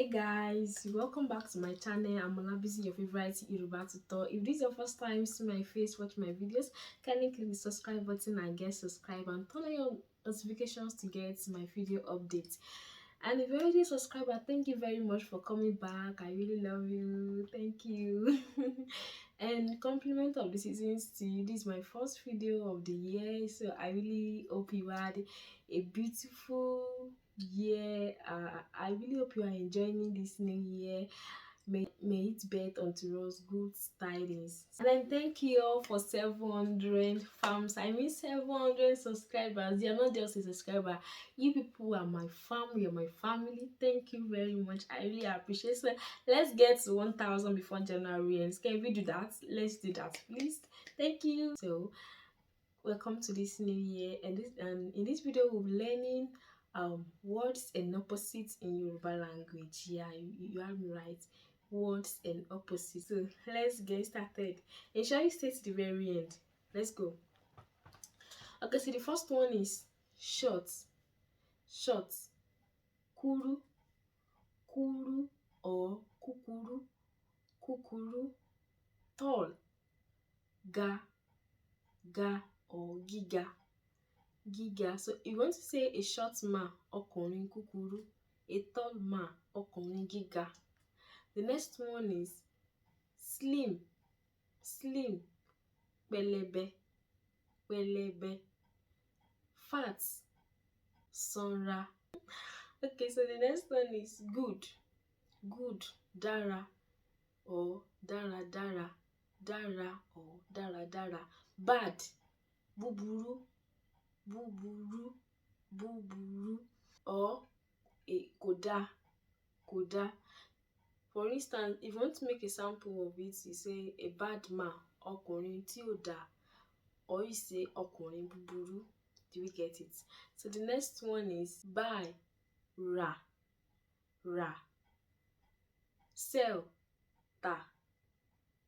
Hey guys, welcome back to my channel. I'm Olabizi, your favorite Yoruba tutor. If this is your first time seeing my face, watch my videos, kindly click the subscribe button and get subscribed and turn on your notifications to get my video updates. And if you're already a subscriber, thank you very much for coming back. I really love you. Thank you. And compliment of the seasons to you. This is my first video of the year, so I really hope you had a beautiful year. I really hope you are enjoying this new year. May it bear unto us good tidings. And then thank you all for 700 fams. I mean 700 subscribers. You're not just a subscriber. You people are my family. You're my family. Thank you very much. I really appreciate it. So let's get to 1,000 before January ends. Can we do that? Let's do that, please. Thank you. So welcome to this new year, and in this video we'll be learning words and opposites in Yoruba language. Yeah, you are right, words and opposites. So let's get started. And shall we stay to the very end? Let's go. Okay, so the first one is short. Short. Kuru, kuru or kukuru, kukuru. Tall. Ga, ga or giga, giga. So if you want to say a short man, ọkùnrin kúkúrú, a tall man, ọkùnrin giga. The next one is slim. Slim, pẹlẹbẹ, pẹlẹbẹ. Fat, sanra. Okay, so the next one is good. Good, dára or dáradára, dára or dáradára. Bad, búburú, búburú, búburú. Or kódà, kódà. For instance, if you want to make a sample of it, you say a bad man, ọkùnrin tí ò dá, or you say ọkùnrin búburú. Do we get it? So the next one is buy, rà, rà. Sell, tà,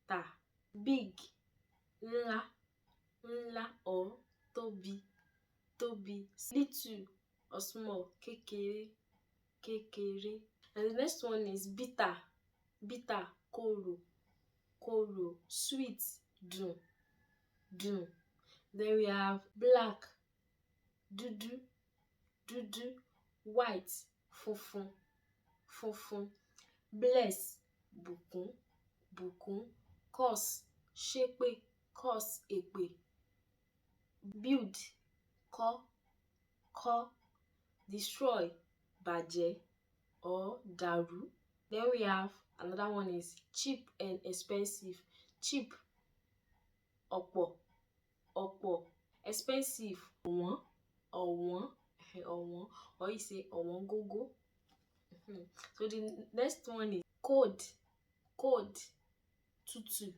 tà. Big, ńlá, ńlá or tóbi, tóbi. Little or small, kékeré, kékeré. And the next one is bitter. Bitter, korò, korò. Sweet, dùn, dùn. Then we have black, dúdú, dúdú. White, funfun, funfun. Bless, bùkún, bùkún. Curse, ṣépè, curse, èpè. Build, kọ́, kọ́. Destroy, bàjẹ́ or dàrú. Then we have another one is cheap and expensive. Cheap, ọ̀pọ̀, ọ̀pọ̀. Expensive, ọ̀wọ́n, ọ̀wọ́n, ọ̀wọ́n. Or you say ọ̀wọ́n gógó. So the next one is cold, cold. Tútù,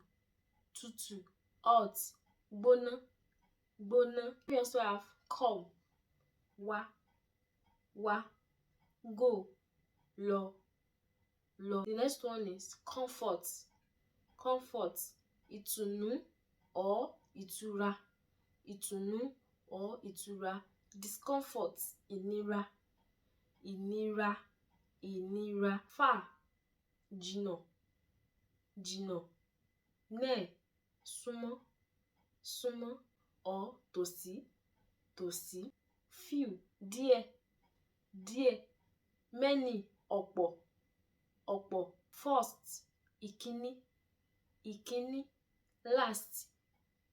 tútù. Hot, gbóná, gbóná. We also have come, wá, wá. Go, lọ, lọ. The next one is comfort, comfort. Ìtùnú or ìtura, ìtùnú or ìtura. Discomfort, ìnira, ìnira, ìnira. Far, jìnnà, jìnnà. Near, súnmọ́, súnmọ́ or tòsí, tòsí. Few, díẹ̀, díẹ̀. Many, ọ̀pọ̀, ọ̀pọ̀. First, ìkíní, ìkíní. Last,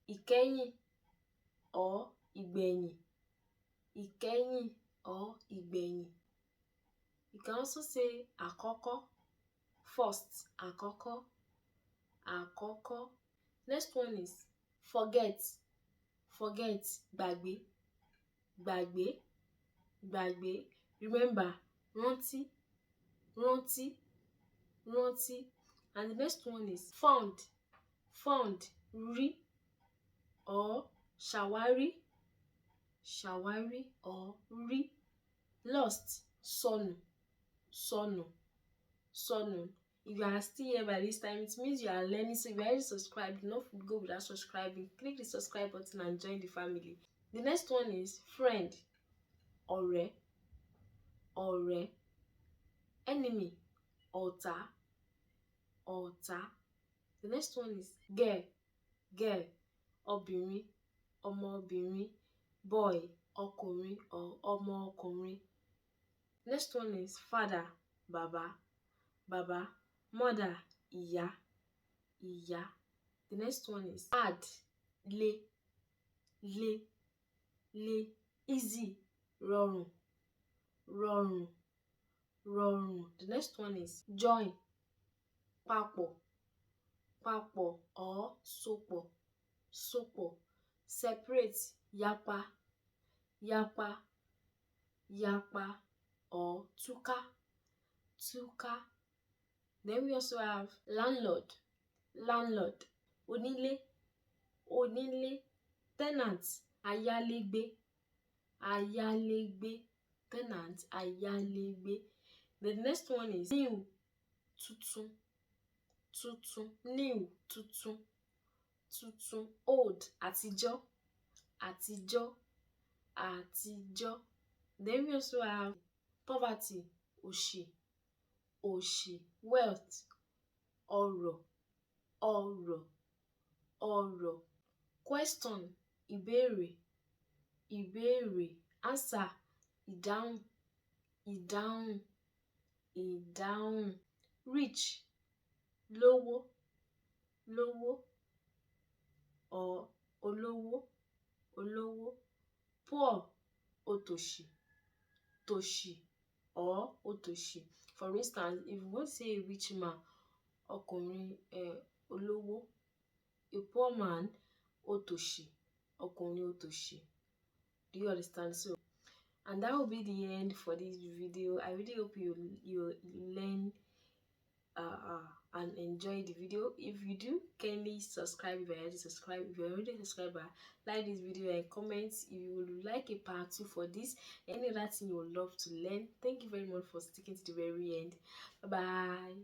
ìkẹyìn or ìgbẹ̀yìn, ìkẹyìn or ìgbẹ̀yìn. You can also say àkọ́kọ́. First, àkọ́kọ́, àkọ́kọ́. Next one is forget, forget. Gbàgbé, gbàgbé, gbàgbé. Remember, rántí, rántí, rántí. And the next one is found, found. Rí or ṣàwárí, ṣàwárí or rí. Lost, sọnù, sọnù, sọnù. If you are still here by this time, it means you are learning. So if you are already subscribed, do not go without subscribing. Click the subscribe button and join the family. The next one is friend, ọ̀rẹ́, ọ̀rẹ́. Enemy, ọ̀tá, ọ̀tá. The next one is girl, girl, obìnrin, ọmọbìnrin, boy, ọkùnrin or ọmọ ọkùnrin. Next one is father, bàbá, bàbá, mother, ìyá, ìyá. The next one is hard, le, le, le, easy, rọrùn, rọrùn, rọrùn. The next one is join, papọ̀, papọ̀ or sopọ̀, sopọ̀. Separate, yapa, yapa, yapa or túká, túká. Then we also have landlord, landlord, onílé, onílé. Tenant, ayálégbé, ayálégbé. Tenant, ayálégbé. The next one is new, tuntun, tuntun, new, tuntun, tuntun. Old, àtijọ́, àtijọ́, àtijọ́. Then we also have poverty, òṣì, òṣì. Wealth, ọrọ̀, ọrọ̀, ọrọ̀. Question, ìbéèrè, ìbéèrè. Answer, ìdáhùn, ìdáhùn, ìdáhùn. Rich, lówó, lówó or olówó, olówó. Poor, òtòṣì, tòṣì or òtòṣì. For instance, if you want to say a rich man, ọkùnrin olówó. A poor man, òtòṣì, ọkùnrin òtòṣì. Do you understand? So, and that will be the end for this video. I really hope you learn and enjoy the video. If you do, kindly subscribe if you're already subscribed. If you're already a subscriber, like this video and comment if you would like a part 2 for this, any other thing you would love to learn. Thank you very much for sticking to the very end. Bye bye.